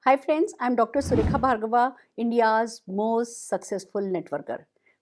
Hi friends, I'm Dr. Surekha Bhargava, India's most successful networker.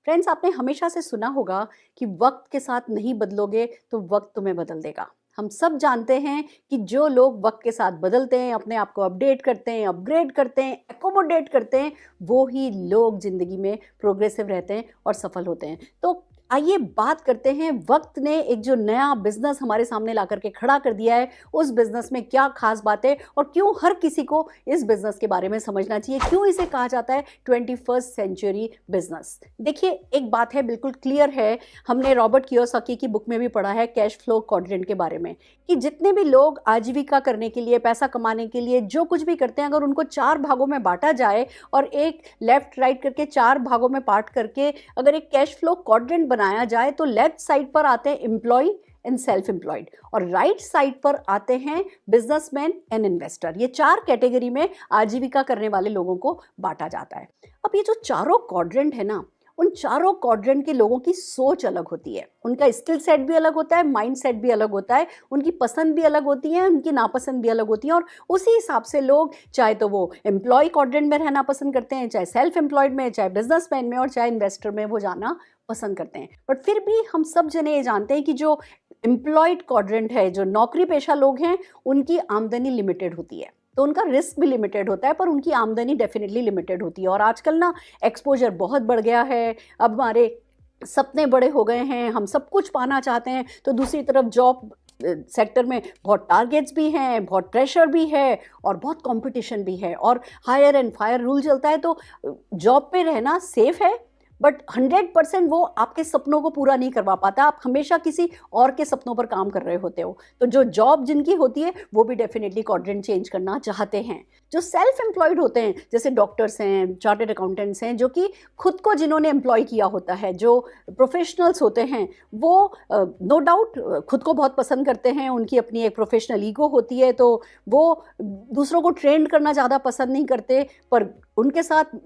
Friends, आपने हमेशा से सुना होगा कि वक्त के साथ नहीं बदलोगे तो वक्त तुम्हें बदल देगा। हम सब जानते हैं कि जो लोग वक्त के साथ बदलते हैं, अपने आप को अपडेट करते हैं, अपग्रेड करते हैं, एकोमोडेट करते हैं, वो ही लोग जिंदगी में प्रोग्रेसिव रहते हैं और सफल होते हैं। तो आइए बात करते हैं, वक्त ने एक जो नया बिजनेस हमारे सामने ला करके खड़ा कर दिया है, उस बिजनेस में क्या खास बात है और क्यों हर किसी को इस बिजनेस के बारे में समझना चाहिए, क्यों इसे कहा जाता है 21st सेंचुरी बिजनेस। देखिए, एक बात है बिल्कुल क्लियर है, हमने रॉबर्ट कियोसाकी की बुक में भी पढ़ा है कैश फ्लो क्वाड्रेंट के बारे में, कि जितने भी लोग आजीविका करने के लिए, पैसा कमाने के लिए जो कुछ भी करते हैं, अगर उनको 4 भागों में बांटा जाए और एक लेफ्ट राइट करके 4 भागों में पार्ट करके अगर एक कैश फ्लो क्वाड्रेंट बनाया जाए, तो लेफ्ट साइड पर आते हैं एम्प्लॉय एंड सेल्फ एम्प्लॉयड और राइट साइड पर आते हैं बिजनेसमैन एंड इन्वेस्टर। ये 4 कैटेगरी में आजीविका करने वाले लोगों को बांटा जाता है। अब ये जो चारों क्वाड्रेंट है ना, उन चारों क्वाड्रेंट के लोगों की सोच अलग होती है, उनका स्किल सेट भी अलग होता है, माइंड सेट भी अलग होता है, उनकी पसंद भी अलग होती है, उनकी नापसंद भी अलग होती है। और उसी हिसाब से लोग चाहे तो वो एम्प्लॉय क्वाड्रेंट में रहना पसंद करते हैं, चाहे सेल्फ एम्प्लॉयड में, चाहे बिजनेसमैन में और चाहे इन्वेस्टर में वो जाना पसंद करते हैं। बट फिर भी हम सब जने ये जानते हैं कि जो एम्प्लॉयड क्वाड्रेंट है, जो नौकरी पेशा लोग हैं, उनकी आमदनी लिमिटेड होती है, तो उनका रिस्क भी लिमिटेड होता है, पर उनकी आमदनी डेफिनेटली लिमिटेड होती है। और आजकल ना एक्सपोजर बहुत बढ़ गया है, अब हमारे सपने बड़े हो गए हैं, हम सब कुछ पाना चाहते हैं, तो दूसरी तरफ जॉब सेक्टर में बहुत टारगेट्स भी हैं, बहुत प्रेशर भी है और बहुत कंपटीशन भी है और हायर एंड फायर रूल चलता है। तो जॉब पे रहना सेफ है, बट 100% वो आपके सपनों को पूरा नहीं करवा पाता। आप हमेशा किसी और के सपनों पर काम कर रहे होते हो। तो जो जॉब जिनकी होती है वो भी डेफिनेटली क्वाड्रेंट चेंज करना चाहते हैं। जो सेल्फ एम्प्लॉयड होते हैं, जैसे डॉक्टर्स हैं, चार्टर्ड अकाउंटेंट्स हैं, जो कि खुद को जिन्होंने एम्प्लॉय किया होता है, जो प्रोफेशनल्स होते हैं, वो नो डाउट खुद को बहुत पसंद करते हैं, उनकी अपनी एक प्रोफेशनल ईगो होती है, तो वो दूसरों को ट्रेंड करना ज़्यादा पसंद नहीं करते। पर उनके साथ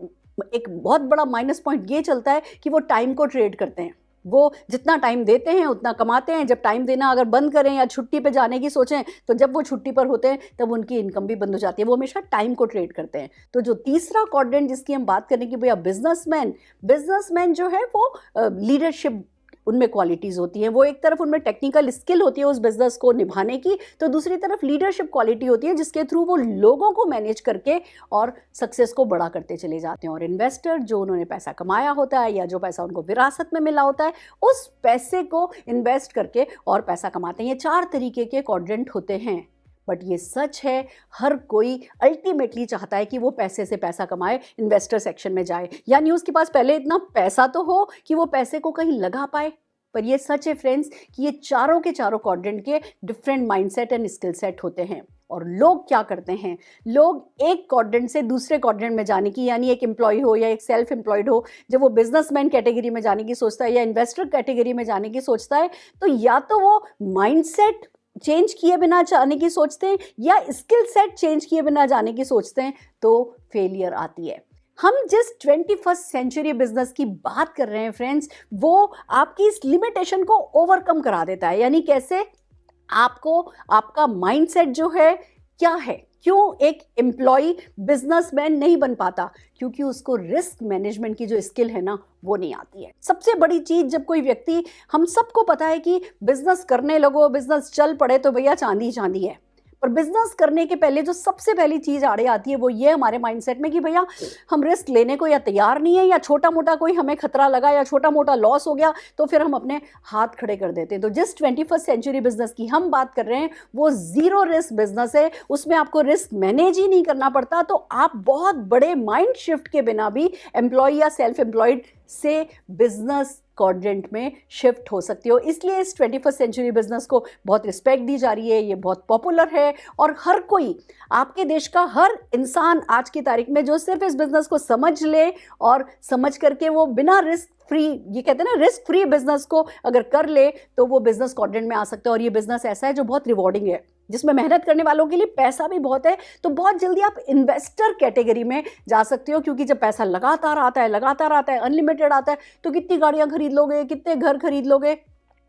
एक बहुत बड़ा माइनस पॉइंट ये चलता है कि वो टाइम को ट्रेड करते हैं। वो जितना टाइम देते हैं उतना कमाते हैं। जब टाइम देना अगर बंद करें या छुट्टी पे जाने की सोचें, तो जब वो छुट्टी पर होते हैं तब उनकी इनकम भी बंद हो जाती है। वो हमेशा टाइम को ट्रेड करते हैं। तो जो तीसरा क्वाड्रेंट जिसकी हम बात करें कि भैया बिजनेसमैन जो है वो लीडरशिप उनमें क्वालिटीज़ होती हैं। वो एक तरफ उनमें टेक्निकल स्किल होती है उस बिजनेस को निभाने की, तो दूसरी तरफ लीडरशिप क्वालिटी होती है जिसके थ्रू वो लोगों को मैनेज करके और सक्सेस को बड़ा करते चले जाते हैं। और इन्वेस्टर, जो उन्होंने पैसा कमाया होता है या जो पैसा उनको विरासत में मिला होता है, उस पैसे को इन्वेस्ट करके और पैसा कमाते हैं। ये 4 तरीके के क्वाड्रेंट होते हैं। बट ये सच है, हर कोई अल्टीमेटली चाहता है कि वो पैसे से पैसा कमाए, इन्वेस्टर सेक्शन में जाए, यानी उसके पास पहले इतना पैसा तो हो कि वो पैसे को कहीं लगा पाए। पर ये सच है फ्रेंड्स कि ये चारों के चारों क्वाड्रेंट के different mindset and skill set होते हैं। और लोग क्या करते हैं, लोग एक क्वाड्रेंट से दूसरे क्वाड्रेंट में जाने की, यानी एक एम्प्लॉय हो या एक सेल्फ एम्प्लॉयड हो, जब वो बिजनेसमैन कैटेगरी में जाने की सोचता है या इन्वेस्टर कैटेगरी में जाने की सोचता है, तो या तो वो माइंडसेट चेंज किए बिना जाने की सोचते हैं या स्किल सेट चेंज किए बिना जाने की सोचते हैं, तो फेलियर आती है। हम जिस 21st सेंचुरी बिजनेस की बात कर रहे हैं फ्रेंड्स, वो आपकी इस लिमिटेशन को ओवरकम करा देता है। यानी कैसे? आपको आपका माइंडसेट जो है क्या है, क्यों एक एम्प्लॉय बिजनेसमैन नहीं बन पाता? क्योंकि उसको रिस्क मैनेजमेंट की जो स्किल है ना, वो नहीं आती है। सबसे बड़ी चीज, जब कोई व्यक्ति, हम सबको पता है कि बिजनेस करने लगो, बिजनेस चल पड़े तो भैया चांदी चांदी है। पर बिजनेस करने के पहले जो सबसे पहली चीज आड़े आती है वो ये हमारे माइंडसेट में कि भैया हम रिस्क लेने को या तैयार नहीं है, या छोटा मोटा कोई हमें खतरा लगा या छोटा मोटा लॉस हो गया तो फिर हम अपने हाथ खड़े कर देते हैं। तो जिस 21st सेंचुरी बिजनेस की हम बात कर रहे हैं वो जीरो रिस्क बिजनेस है, उसमें आपको रिस्क मैनेज ही नहीं करना पड़ता। तो आप बहुत बड़े माइंड शिफ्ट के बिना भी एम्प्लॉय या सेल्फ एम्प्लॉयड से बिजनेस क्वाड्रेंट में शिफ्ट हो सकती हो। इसलिए इस 21st सेंचुरी बिजनेस को बहुत रिस्पेक्ट दी जा रही है, ये बहुत पॉपुलर है और हर कोई, आपके देश का हर इंसान आज की तारीख में जो सिर्फ इस बिजनेस को समझ ले और समझ करके वो बिना रिस्क फ्री, ये कहते हैं ना, रिस्क फ्री बिजनेस को अगर कर ले तो वो बिजनेस क्वाड्रेंट में आ सकता है। और ये बिजनेस ऐसा है जो बहुत रिवॉर्डिंग है, जिसमें मेहनत करने वालों के लिए पैसा भी बहुत है। तो बहुत जल्दी आप इन्वेस्टर कैटेगरी में जा सकते हो, क्योंकि जब पैसा लगातार आता है, अनलिमिटेड आता है, तो कितनी गाड़ियां खरीद लोगे, कितने घर खरीद लोगे,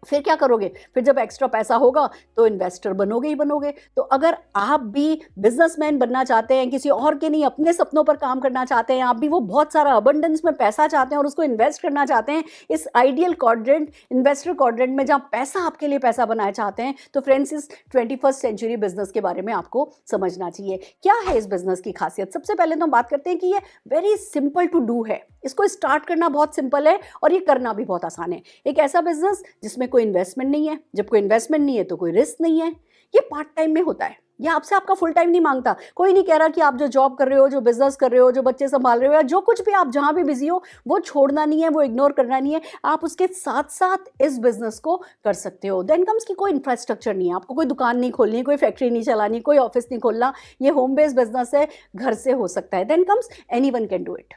फिर क्या करोगे? फिर जब एक्स्ट्रा पैसा होगा तो इन्वेस्टर बनोगे ही बनोगे। तो अगर आप भी बिजनेसमैन बनना चाहते हैं, किसी और के नहीं अपने सपनों पर काम करना चाहते हैं, आप भी वो बहुत सारा अबंडेंस में पैसा चाहते हैं और उसको इन्वेस्ट करना चाहते हैं इस आइडियल क्वाड्रेंट, इन्वेस्टर क्वाड्रेंट में, जहाँ पैसा आपके लिए पैसा बनाना चाहते हैं, तो फ्रेंड्स इस 21st सेंचुरी बिजनेस के बारे में आपको समझना चाहिए। क्या है इस बिजनेस की खासियत? सबसे पहले तो हम बात करते हैं कि ये वेरी सिंपल टू डू है। इसको स्टार्ट करना बहुत सिंपल है और ये करना भी बहुत आसान है। एक ऐसा बिजनेस जिसमें कोई इन्वेस्टमेंट नहीं है। जब कोई इन्वेस्टमेंट नहीं है तो कोई रिस्क नहीं है। ये पार्ट टाइम में होता है, ये आपसे आपका फुल टाइम नहीं मांगता। कोई नहीं कह रहा कि आप जो जॉब कर रहे हो, जो बिजनेस कर रहे हो, जो बच्चे संभाल रहे हो, या जो कुछ भी आप जहां भी बिजी हो, वो छोड़ना नहीं है, वो इग्नोर करना नहीं है। आप उसके साथ साथ इस बिजनेस को कर सकते हो। देन कम्स की कोई इंफ्रास्ट्रक्चर नहीं है, आपको कोई दुकान नहीं खोलनी, कोई फैक्ट्री नहीं चलानी, कोई ऑफिस नहीं खोलना। ये होम बेस्ड बिजनेस है, घर से हो सकता है। Then comes anyone can do it.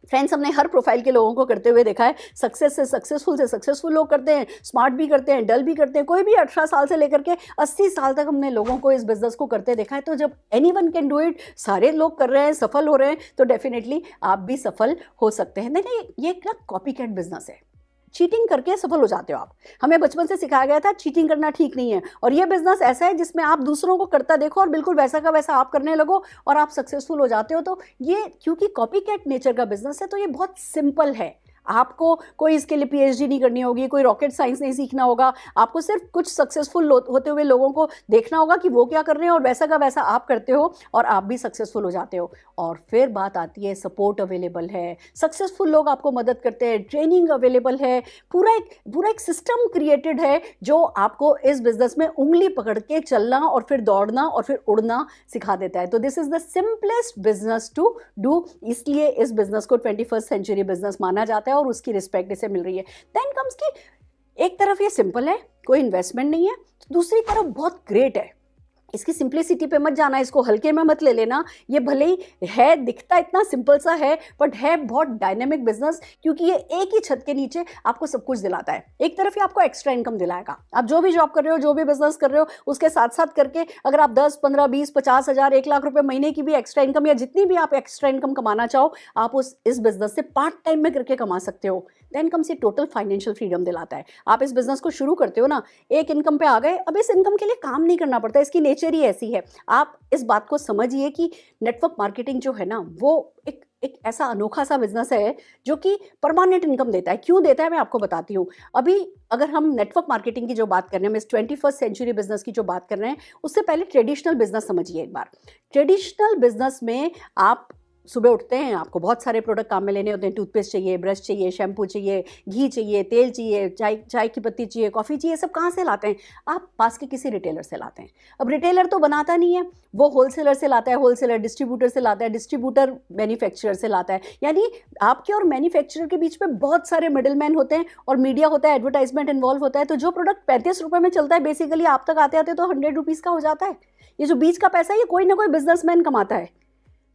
Friends, हमने हर प्रोफाइल के लोगों को करते हुए देखा है। सक्सेस से सक्सेसफुल लोग करते हैं, स्मार्ट भी करते हैं, डल भी करते हैं। कोई भी 18 साल से लेकर के 80 साल तक हमने लोगों को इस बिजनेस को करते देखा है। तो जब एनीवन कैन डू इट, सारे लोग कर रहे हैं, सफल हो रहे हैं, तो डेफिनेटली आप भी सफल हो सकते हैं। देखिए, ये एक ना कॉपी कैट बिजनेस है। चीटिंग करके सफल हो जाते हो आप। हमें बचपन से सिखाया गया था चीटिंग करना ठीक नहीं है, और ये बिजनेस ऐसा है जिसमें आप दूसरों को करता देखो और बिल्कुल वैसा का वैसा आप करने लगो और आप सक्सेसफुल हो जाते हो। तो ये क्योंकि कॉपी कैट नेचर का बिजनेस है, तो ये बहुत सिंपल है। आपको कोई इसके लिए पीएचडी नहीं करनी होगी, कोई रॉकेट साइंस नहीं सीखना होगा। आपको सिर्फ कुछ सक्सेसफुल होते हुए लोगों को देखना होगा कि वो क्या कर रहे हैं और वैसा का वैसा आप करते हो और आप भी सक्सेसफुल हो जाते हो। और फिर बात आती है, सपोर्ट अवेलेबल है, सक्सेसफुल लोग आपको मदद करते हैं, ट्रेनिंग अवेलेबल है, पूरा एक सिस्टम क्रिएटेड है जो आपको इस बिजनेस में उंगली पकड़ के चलना और फिर दौड़ना और फिर उड़ना सिखा देता है। तो this is the simplest business to do, इसलिए इस बिजनेस को 21st सेंचुरी बिजनेस माना जाता है और उसकी रिस्पेक्ट इसे मिल रही है। देन कम्स की एक तरफ ये सिंपल है, कोई इन्वेस्टमेंट नहीं है, दूसरी तरफ बहुत ग्रेट है। इसकी सिंप्लिसिटी पे मत जाना, इसको हल्के में मत ले लेना। ये भले ही है, दिखता इतना सिंपल सा है, बट है बहुत डायनेमिक बिजनेस, क्योंकि ये एक ही छत के नीचे आपको सब कुछ दिलाता है। एक तरफ ये आपको एक्स्ट्रा इनकम दिलाएगा। आप जो भी जॉब कर रहे हो, जो भी बिजनेस कर रहे हो, उसके साथ साथ करके अगर आप 10, 15, 20, 50 हज़ार, 1 लाख रुपए महीने की भी एक्स्ट्रा इनकम, या जितनी भी आप एक्स्ट्रा इनकम कमाना चाहो, आप इस बिजनेस से पार्ट टाइम में करके कमा सकते हो। देन कम से टोटल फाइनेंशियल फ्रीडम दिलाता है। आप इस बिजनेस को शुरू करते हो ना, एक इनकम पे आ गए, अब इस इनकम के लिए काम नहीं करना पड़ता, इसकी नेचर ही ऐसी है। आप इस बात को समझिए कि नेटवर्क मार्केटिंग जो है ना, वो एक ऐसा अनोखा सा बिजनेस है जो कि परमानेंट इनकम देता है। क्यों देता है, मैं आपको बताती हूँ। अभी अगर हम नेटवर्क मार्केटिंग की जो बात कर रहे हैं, इस 21st सेंचुरी बिजनेस की जो बात कर रहे हैं, उससे पहले ट्रेडिशनल बिजनेस समझिए एक बार। ट्रेडिशनल बिजनेस में आप सुबह उठते हैं, आपको बहुत सारे प्रोडक्ट काम में लेने होते हैं। टूथपेस्ट चाहिए, ब्रश चाहिए, शैम्पू चाहिए, घी चाहिए, तेल चाहिए, चाय की पत्ती चाहिए, कॉफ़ी चाहिए। सब कहाँ से लाते हैं? आप पास के किसी रिटेलर से लाते हैं। अब रिटेलर तो बनाता नहीं है, वो होलसेलर से लाता है, होलसेलर डिस्ट्रीब्यूटर से लाता है, डिस्ट्रीब्यूटर मैन्युफैक्चरर से लाता है। यानी आपके और मैन्युफैक्चरर के बीच में बहुत सारे मिडिल मैन होते हैं और मीडिया होता है, एडवर्टाइजमेंट इन्वॉल्व होता है। तो जो प्रोडक्ट 35 रुपये में चलता है, बेसिकली आप तक आते आते तो 100 रुपीज़ का हो जाता है। ये जो बीच का पैसा है, ये कोई ना कोई बिजनेसमैन कमाता है।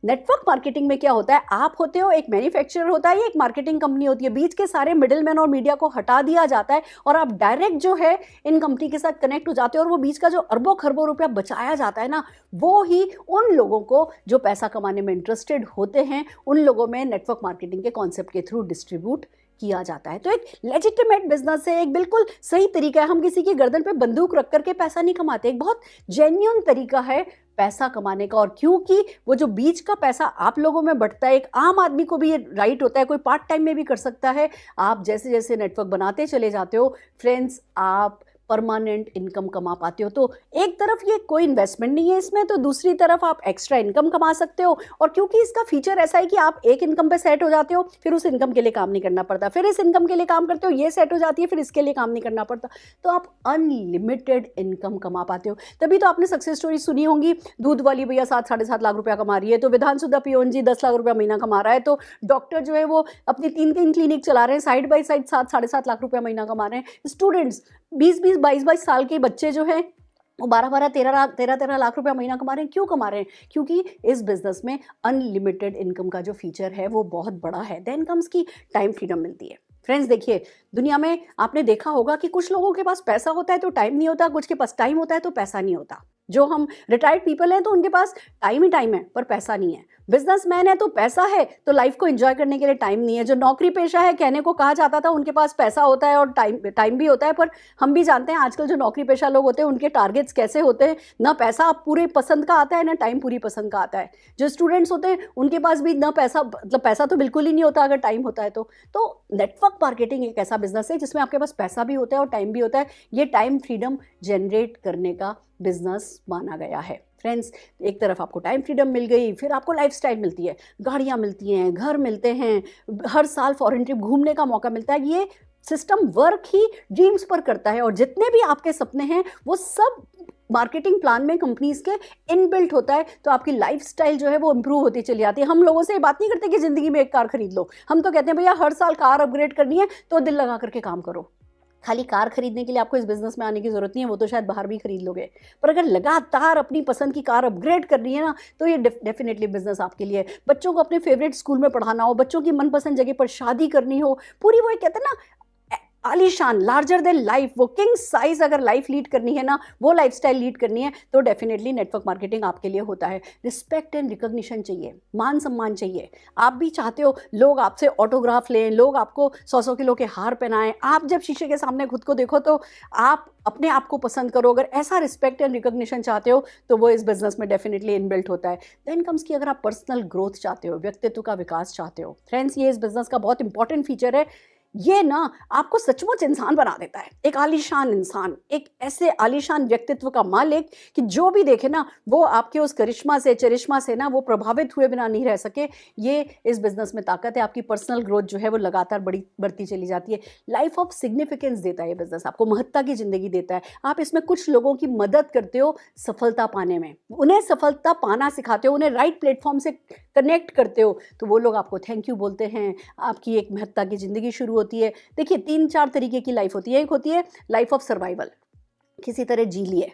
नेटवर्क मार्केटिंग में क्या होता है, आप होते हो, एक मैन्युफैक्चरर होता है, एक मार्केटिंग कंपनी होती है, बीच के सारे मिडिलमैन और मीडिया को हटा दिया जाता है और आप डायरेक्ट जो है इन कंपनी के साथ कनेक्ट हो जाते हो। और वो बीच का जो अरबों खरबों रुपया बचाया जाता है ना, वो ही उन लोगों को जो पैसा कमाने में इंटरेस्टेड होते हैं, उन लोगों में नेटवर्क मार्केटिंग के कॉन्सेप्ट के थ्रू डिस्ट्रीब्यूट किया जाता है। तो एक लेजिटिमेट बिजनेस है, एक बिल्कुल सही तरीका है। हम किसी की गर्दन पे बंदूक रख करके पैसा नहीं कमाते, एक बहुत जेन्युइन तरीका है पैसा कमाने का। और क्योंकि वो जो बीच का पैसा आप लोगों में बढ़ता है, एक आम आदमी को भी ये राइट होता है, कोई पार्ट टाइम में भी कर सकता है। आप जैसे जैसे नेटवर्क बनाते चले जाते हो फ्रेंड्स, आप परमानेंट इनकम कमा पाते हो। तो एक तरफ ये कोई इन्वेस्टमेंट नहीं है इसमें, तो दूसरी तरफ आप एक्स्ट्रा इनकम कमा सकते हो। और क्योंकि इसका फीचर ऐसा है कि आप एक इनकम पे सेट हो जाते हो, फिर उस इनकम के लिए काम नहीं करना पड़ता, फिर इस इनकम के लिए काम करते हो, ये सेट हो जाती है, फिर इसके लिए काम नहीं करना पड़ता। तो आप अनलिमिटेड इनकम कमा पाते हो। तभी तो आपने सक्सेस स्टोरी सुनी होंगी, दूध वाली भैया 7 साढ़े 7 लाख रुपया कमा रही है, तो विधानसभा पियोन जी 10 लाख रुपया महीना कमा रहा है, तो डॉक्टर जो है वो अपनी 3 क्लिनिक चला रहे हैं, साइड बाई साइड 7 साढ़े 7 लाख रुपया महीना कमा रहे हैं। स्टूडेंट्स 20-20, 22-22 साल के बच्चे जो हैं वो 12-12, 13-13 लाख रुपया महीना कमा रहे हैं। क्यों कमा रहे हैं? क्योंकि इस बिजनेस में अनलिमिटेड इनकम का जो फीचर है वो बहुत बड़ा है। देन कम्स की टाइम फ्रीडम मिलती है। फ्रेंड्स देखिए, दुनिया में आपने देखा होगा कि कुछ लोगों के पास पैसा होता है तो टाइम नहीं होता, कुछ के पास टाइम होता है तो पैसा नहीं होता। जो हम रिटायर्ड पीपल हैं तो उनके पास टाइम ही टाइम है पर पैसा नहीं है। बिजनेसमैन है तो पैसा है तो लाइफ को एंजॉय करने के लिए टाइम नहीं है। जो नौकरी पेशा है, कहने को कहा जाता था उनके पास पैसा होता है और टाइम भी होता है, पर हम भी जानते हैं आजकल जो नौकरी पेशा लोग होते हैं उनके टारगेट्स कैसे होते हैं, ना पैसा पूरे पसंद का आता है ना टाइम पूरी पसंद का आता है। जो स्टूडेंट्स होते हैं उनके पास भी ना पैसा, मतलब पैसा तो बिल्कुल ही नहीं होता अगर टाइम होता है तो नेटवर्क मार्केटिंग एक ऐसा बिजनेस है जिसमें आपके पास पैसा भी होता है और टाइम भी होता है। ये टाइम फ्रीडम जनरेट करने का बिजनेस माना गया है। फ्रेंड्स, एक तरफ आपको टाइम फ्रीडम मिल गई, फिर आपको लाइफस्टाइल मिलती है, गाड़ियाँ मिलती हैं, घर मिलते हैं, हर साल फॉरेन ट्रिप घूमने का मौका मिलता है। ये सिस्टम वर्क ही ड्रीम्स पर करता है और जितने भी आपके सपने हैं वो सब मार्केटिंग प्लान में कंपनीज के इनबिल्ट होता है। तो आपकी लाइफस्टाइल जो है वो इंप्रूव होती चली जाती है। हम लोगों से बात नहीं करते कि ज़िंदगी में एक कार खरीद लो, हम तो कहते हैं भैया हर साल कार अपग्रेड करनी है तो दिल लगा करके काम करो। खाली कार खरीदने के लिए आपको इस बिजनेस में आने की जरूरत नहीं है, वो तो शायद बाहर भी खरीद लोगे, पर अगर लगातार अपनी पसंद की कार अपग्रेड करनी है ना तो ये डेफिनेटली बिजनेस आपके लिए। बच्चों को अपने फेवरेट स्कूल में पढ़ाना हो, बच्चों की मनपसंद जगह पर शादी करनी हो, पूरी वो कहते हैं ना आलीशान लार्जर देन लाइफ, वो किंग साइज अगर लाइफ लीड करनी है ना, वो लाइफस्टाइल लीड करनी है तो डेफिनेटली नेटवर्क मार्केटिंग आपके लिए होता है। रिस्पेक्ट एंड रिकॉग्निशन चाहिए, मान सम्मान चाहिए। आप भी चाहते हो लोग आपसे ऑटोग्राफ लें, लोग आपको 100-100 किलो के हार पहनाएं। आप जब शीशे के सामने खुद को देखो तो आप अपने आप को पसंद करो। अगर ऐसा रिस्पेक्ट एंड रिकॉग्निशन चाहते हो तो वो इस बिजनेस में डेफिनेटली इनबिल्ट होता है। देन कम्स कि अगर आप पर्सनल ग्रोथ चाहते हो, व्यक्तित्व का विकास चाहते हो, फ्रेंड्स ये इस बिजनेस का बहुत इंपॉर्टेंट फीचर है। ये ना आपको सचमुच इंसान बना देता है, एक आलीशान इंसान, एक ऐसे आलीशान व्यक्तित्व का मालिक कि जो भी देखे ना वो आपके उस करिश्मा से, चरिश्मा से ना वो प्रभावित हुए बिना नहीं रह सके। ये इस बिजनेस में ताकत है। आपकी पर्सनल ग्रोथ जो है वो लगातार बढ़ती चली जाती है। लाइफ ऑफ सिग्निफिकेंस देता है ये बिजनेस, आपको महत्ता की जिंदगी देता है। आप इसमें कुछ लोगों की मदद करते हो सफलता पाने में, उन्हें सफलता पाना सिखाते हो, उन्हें राइट प्लेटफॉर्म से कनेक्ट करते हो तो वो लोग आपको थैंक यू बोलते हैं। आपकी एक महत्ता की जिंदगी शुरू होती है। देखिए 3-4 तरीके की लाइफ होती है। एक होती है लाइफ ऑफ सर्वाइवल, किसी तरह जी लिए।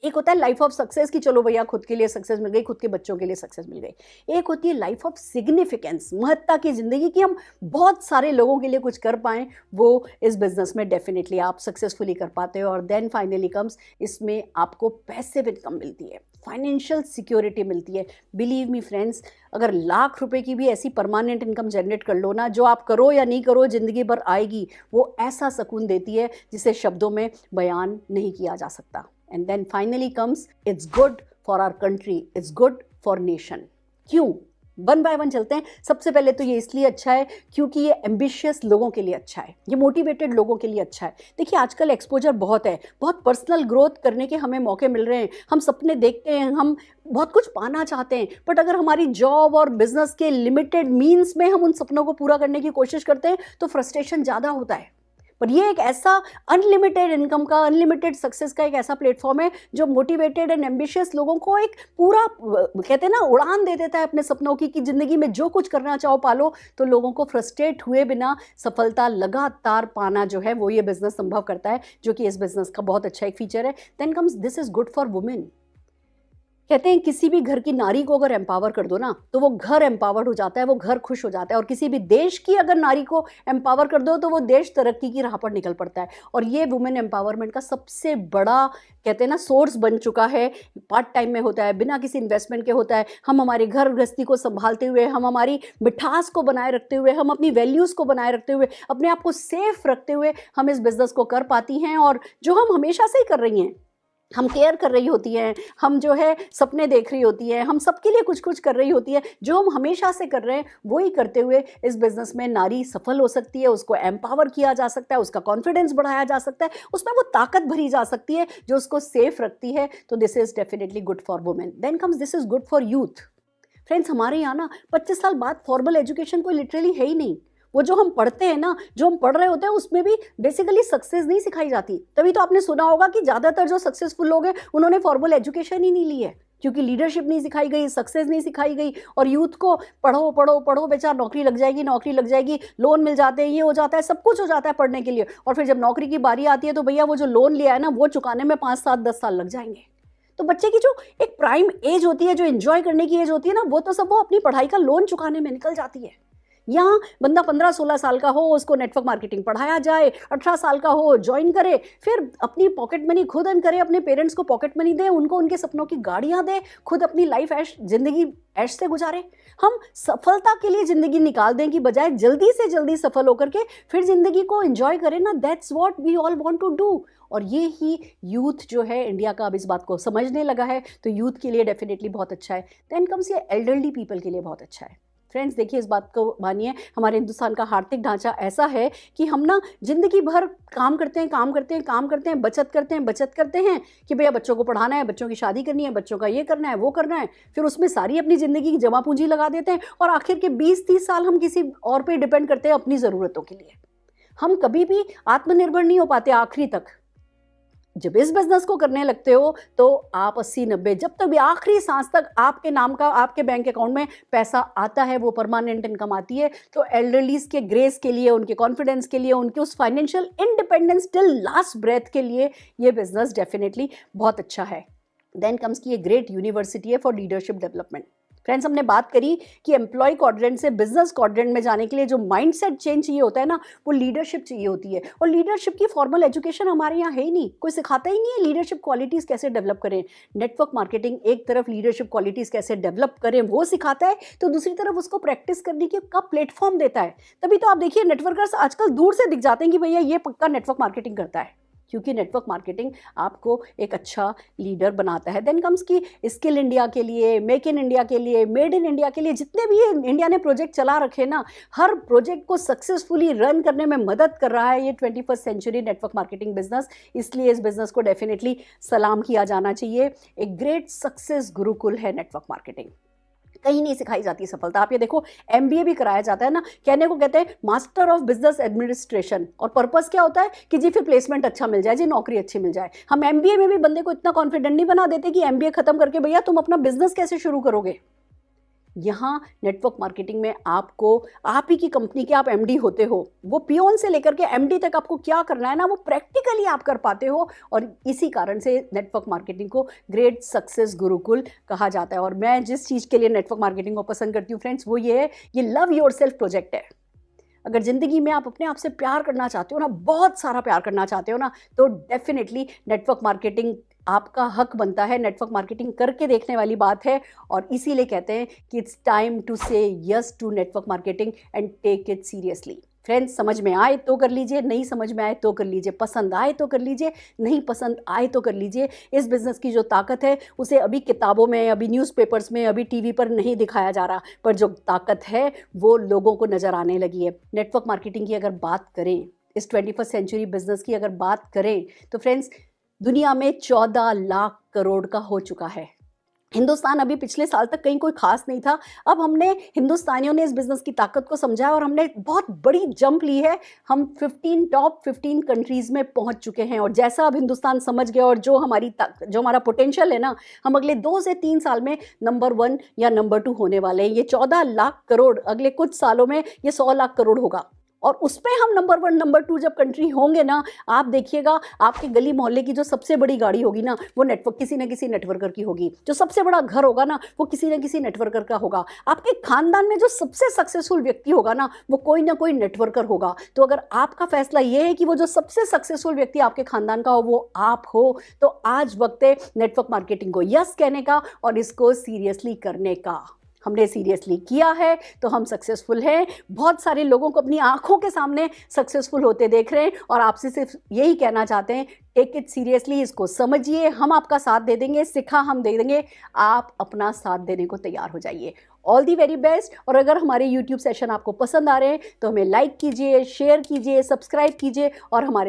एक होता है लाइफ ऑफ सक्सेस कि चलो भैया खुद के लिए सक्सेस मिल गई, खुद के बच्चों के लिए सक्सेस मिल गई। एक होती है लाइफ ऑफ सिग्निफिकेंस, महत्ता की जिंदगी कि हम बहुत सारे लोगों के लिए कुछ कर पाएं, वो इस बिजनेस में डेफिनेटली आप सक्सेसफुली कर पाते हो। और देन फाइनली कम्स, इसमें आपको पैसिव इनकम मिलती है, फाइनेंशियल सिक्योरिटी मिलती है। बिलीव मी फ्रेंड्स, अगर लाख रुपए की भी ऐसी परमानेंट इनकम जनरेट कर लो ना, जो आप करो या नहीं करो जिंदगी भर आएगी, वो ऐसा सुकून देती है जिसे शब्दों में बयान नहीं किया जा सकता। And then finally comes, it's good for our country, it's good for nation. क्यों? वन बाय वन चलते हैं। सबसे पहले तो ये इसलिए अच्छा है क्योंकि ये एम्बिशियस लोगों के लिए अच्छा है, ये मोटिवेटेड लोगों के लिए अच्छा है। देखिए आजकल एक्सपोजर बहुत है, बहुत पर्सनल ग्रोथ करने के हमें मौके मिल रहे हैं, हम सपने देखते हैं, हम बहुत कुछ पाना चाहते हैं, बट अगर हमारी जॉब और बिजनेस के लिमिटेड मीन्स में हम उन सपनों को पूरा करने की कोशिश करते हैं तो फ्रस्ट्रेशन ज़्यादा होता है। पर ये एक ऐसा अनलिमिटेड इनकम का, अनलिमिटेड सक्सेस का एक ऐसा प्लेटफॉर्म है जो मोटिवेटेड एंड एम्बिशियस लोगों को एक पूरा कहते हैं ना उड़ान दे देता है अपने सपनों की कि जिंदगी में जो कुछ करना चाहो पालो। तो लोगों को फ्रस्ट्रेट हुए बिना सफलता लगातार पाना जो है वो ये बिजनेस संभव करता है, जो कि इस बिजनेस का बहुत अच्छा एक फीचर है। Then comes, this is good for women. कहते हैं किसी भी घर की नारी को अगर एम्पावर कर दो ना तो वो घर एम्पावर्ड हो जाता है, वो घर खुश हो जाता है। और किसी भी देश की अगर नारी को एम्पावर कर दो तो वो देश तरक्की की राह पर निकल पड़ता है। और ये वुमेन एम्पावरमेंट का सबसे बड़ा कहते हैं ना सोर्स बन चुका है। पार्ट टाइम में होता है, बिना किसी इन्वेस्टमेंट के होता है। हम हमारे घर गृहस्थी को संभालते हुए, हम हमारी मिठास को बनाए रखते हुए, हम अपनी वैल्यूज़ को बनाए रखते हुए, अपने आप को सेफ रखते हुए हम इस बिजनेस को कर पाती हैं। और जो हम हमेशा से ही कर रही हैं, हम केयर कर रही होती हैं, हम जो है सपने देख रही होती हैं, हम सबके लिए कुछ कुछ कर रही होती है, जो हम हमेशा से कर रहे हैं वही करते हुए इस बिजनेस में नारी सफल हो सकती है। उसको एम्पावर किया जा सकता है, उसका कॉन्फिडेंस बढ़ाया जा सकता है, उसमें वो ताकत भरी जा सकती है जो उसको सेफ रखती है। तो this is definitely good for women. Then comes, this is good for youth. Friends, हमारे यहाँ ना 25 साल बाद फॉर्मल एजुकेशन कोई लिटरली है ही नहीं। वो जो हम पढ़ते हैं ना, जो हम पढ़ रहे होते हैं उसमें भी बेसिकली सक्सेस नहीं सिखाई जाती। तभी तो आपने सुना होगा कि ज़्यादातर जो सक्सेसफुल लोग हैं उन्होंने फॉर्मल एजुकेशन ही नहीं ली है, क्योंकि लीडरशिप नहीं सिखाई गई, सक्सेस नहीं सिखाई गई। और यूथ को पढ़ो पढ़ो पढ़ो, बेचारा नौकरी लग जाएगी, नौकरी लग जाएगी, लोन मिल जाते हैं, ये हो जाता है, सब कुछ हो जाता है पढ़ने के लिए। और फिर जब नौकरी की बारी आती है तो भैया वो जो लोन लिया है ना वो चुकाने में 5, 7, 10 साल लग जाएंगे। तो बच्चे की जो एक प्राइम एज होती है, जो एंजॉय करने की एज होती है ना, वो तो सब वो अपनी पढ़ाई का लोन चुकाने में निकल जाती है। यहाँ बंदा 15-16 साल का हो, उसको नेटवर्क मार्केटिंग पढ़ाया जाए, 18 साल का हो ज्वाइन करे, फिर अपनी पॉकेट मनी खुद अर्न करे, अपने पेरेंट्स को पॉकेट मनी दे, उनको उनके सपनों की गाड़ियाँ दे, खुद अपनी लाइफ ऐश जिंदगी ऐश से गुजारे। हम सफलता के लिए ज़िंदगी निकाल दें कि बजाय जल्दी से जल्दी सफल होकर के फिर ज़िंदगी को एंजॉय करें ना, that's what we all want to do. और ये ही यूथ जो है इंडिया का अब इस बात को समझने लगा है, तो यूथ के लिए डेफिनेटली बहुत अच्छा है। देन कम्स ये एल्डरली पीपल के लिए बहुत अच्छा है। फ्रेंड्स देखिए, इस बात को मानिए, हमारे हिंदुस्तान का आर्थिक ढांचा ऐसा है कि हम ना जिंदगी भर काम करते हैं, बचत करते हैं कि भैया बच्चों को पढ़ाना है, बच्चों की शादी करनी है, बच्चों का ये करना है, वो करना है, फिर उसमें सारी अपनी ज़िंदगी की जमा पूंजी लगा देते हैं और आखिर के 20-30 साल हम किसी और पे डिपेंड करते हैं अपनी ज़रूरतों के लिए। हम कभी भी आत्मनिर्भर नहीं हो पाते आखिरी तक। जब इस बिजनेस को करने लगते हो तो आप 80-90 जब तक भी आखिरी सांस तक आपके नाम का आपके बैंक अकाउंट में पैसा आता है, वो परमानेंट इनकम आती है। तो एल्डरलीज के ग्रेस के लिए, उनके कॉन्फिडेंस के लिए, उनके उस financial independence till last breath के लिए ये बिजनेस डेफिनेटली बहुत अच्छा है। देन कम्स की ये ग्रेट यूनिवर्सिटी है फॉर लीडरशिप डेवलपमेंट। फ्रेंड्स हमने बात करी कि एम्प्लॉय क्वाड्रेंट से बिजनेस क्वाड्रेंट में जाने के लिए जो माइंडसेट चेंज चाहिए होता है ना, वो लीडरशिप चाहिए होती है। और लीडरशिप की फॉर्मल एजुकेशन हमारे यहाँ है ही नहीं, कोई सिखाता ही नहीं है लीडरशिप क्वालिटीज़ कैसे डेवलप करें। नेटवर्क मार्केटिंग एक तरफ लीडरशिप क्वालिटीज़ कैसे डेवलप करें वो सिखाता है, तो दूसरी तरफ उसको प्रैक्टिस करने का प्लेटफॉर्म देता है। तभी तो आप देखिए नेटवर्कर्स आजकल दूर से दिख जाते हैं कि भैया ये पक्का नेटवर्क मार्केटिंग करता है, क्योंकि नेटवर्क मार्केटिंग आपको एक अच्छा लीडर बनाता है। देन कम्स की स्किल इंडिया के लिए, मेक इन इंडिया के लिए, मेड इन इंडिया के लिए जितने भी ये इंडिया ने प्रोजेक्ट चला रखे ना, हर प्रोजेक्ट को सक्सेसफुली रन करने में मदद कर रहा है ये 21st century network marketing business. इसलिए इस बिजनेस को डेफिनेटली सलाम किया जाना चाहिए। एक ग्रेट सक्सेस गुरुकुल है नेटवर्क मार्केटिंग, कहीं नहीं सिखाई जाती सफलता। आप ये देखो, MBA भी कराया जाता है ना, कहने को कहते हैं मास्टर ऑफ बिजनेस एडमिनिस्ट्रेशन, और पर्पस क्या होता है कि जी फिर प्लेसमेंट अच्छा मिल जाए, जी नौकरी अच्छी मिल जाए। हम MBA में भी बंदे को इतना कॉन्फिडेंट नहीं बना देते कि MBA खत्म करके भैया तुम अपना बिजनेस कैसे शुरू करोगे। यहाँ नेटवर्क मार्केटिंग में आपको, आप ही की कंपनी के आप MD होते हो, वो पियोन से लेकर के MD तक आपको क्या करना है ना, वो प्रैक्टिकली आप कर पाते हो। और इसी कारण से नेटवर्क मार्केटिंग को ग्रेट सक्सेस गुरुकुल कहा जाता है। और मैं जिस चीज़ के लिए नेटवर्क मार्केटिंग को पसंद करती हूँ फ्रेंड्स, वो ये है, ये लव योरसेल्फ प्रोजेक्ट है। अगर ज़िंदगी में आप अपने आप से प्यार करना चाहते हो ना, बहुत सारा प्यार करना चाहते हो ना, तो डेफिनेटली नेटवर्क मार्केटिंग आपका हक बनता है। नेटवर्क मार्केटिंग करके देखने वाली बात है, और इसीलिए कहते हैं कि it's time to say yes to network marketing and take it seriously. Friends समझ में आए तो कर लीजिए, नहीं समझ में आए तो कर लीजिए, पसंद आए तो कर लीजिए, नहीं पसंद आए तो कर लीजिए। इस बिज़नेस की जो ताकत है उसे अभी किताबों में, अभी न्यूज़पेपर्स में, अभी TV पर नहीं दिखाया जा रहा, पर जो ताकत है वो लोगों को नज़र आने लगी है। नेटवर्क मार्केटिंग की अगर बात करें, इस 21st सेंचुरी बिज़नेस की अगर बात करें, तो फ्रेंड्स दुनिया में 14 लाख करोड़ का हो चुका है। हिंदुस्तान अभी पिछले साल तक कहीं कोई खास नहीं था। अब हमने, हिंदुस्तानियों ने इस बिज़नेस की ताकत को समझा और हमने बहुत बड़ी जंप ली है। हम टॉप 15 कंट्रीज़ में पहुंच चुके हैं। और जैसा अब हिंदुस्तान समझ गया और जो हमारा पोटेंशियल है ना, हम अगले 2 से 3 साल में नंबर 1 या नंबर 2 होने वाले हैं। ये 14 लाख करोड़ अगले कुछ सालों में ये 100 लाख करोड़ होगा, और उस पर हम नंबर 1 नंबर 2 जब कंट्री होंगे ना, आप देखिएगा आपके गली मोहल्ले की जो सबसे बड़ी गाड़ी होगी ना, वो किसी न किसी नेटवर्कर की होगी। जो सबसे बड़ा घर होगा ना, वो किसी न किसी नेटवर्कर का होगा। आपके खानदान में जो सबसे सक्सेसफुल व्यक्ति होगा ना, वो कोई ना कोई नेटवर्कर होगा। तो अगर आपका फैसला ये है कि वो जो सबसे सक्सेसफुल व्यक्ति आपके खानदान का हो वो आप हो, तो आज वक्त है नेटवर्क मार्केटिंग को यस कहने का और इसको सीरियसली करने का। हमने सीरियसली किया है तो हम सक्सेसफुल हैं। बहुत सारे लोगों को अपनी आंखों के सामने सक्सेसफुल होते देख रहे हैं, और आपसे सिर्फ यही कहना चाहते हैं, टेक इट सीरियसली, इसको समझिए। हम आपका साथ दे देंगे, सिखा हम दे देंगे, आप अपना साथ देने को तैयार हो जाइए। All the very best. और अगर हमारे YouTube सेशन आपको पसंद आ रहे हैं तो हमें लाइक कीजिए, शेयर कीजिए, सब्सक्राइब कीजिए और हमारे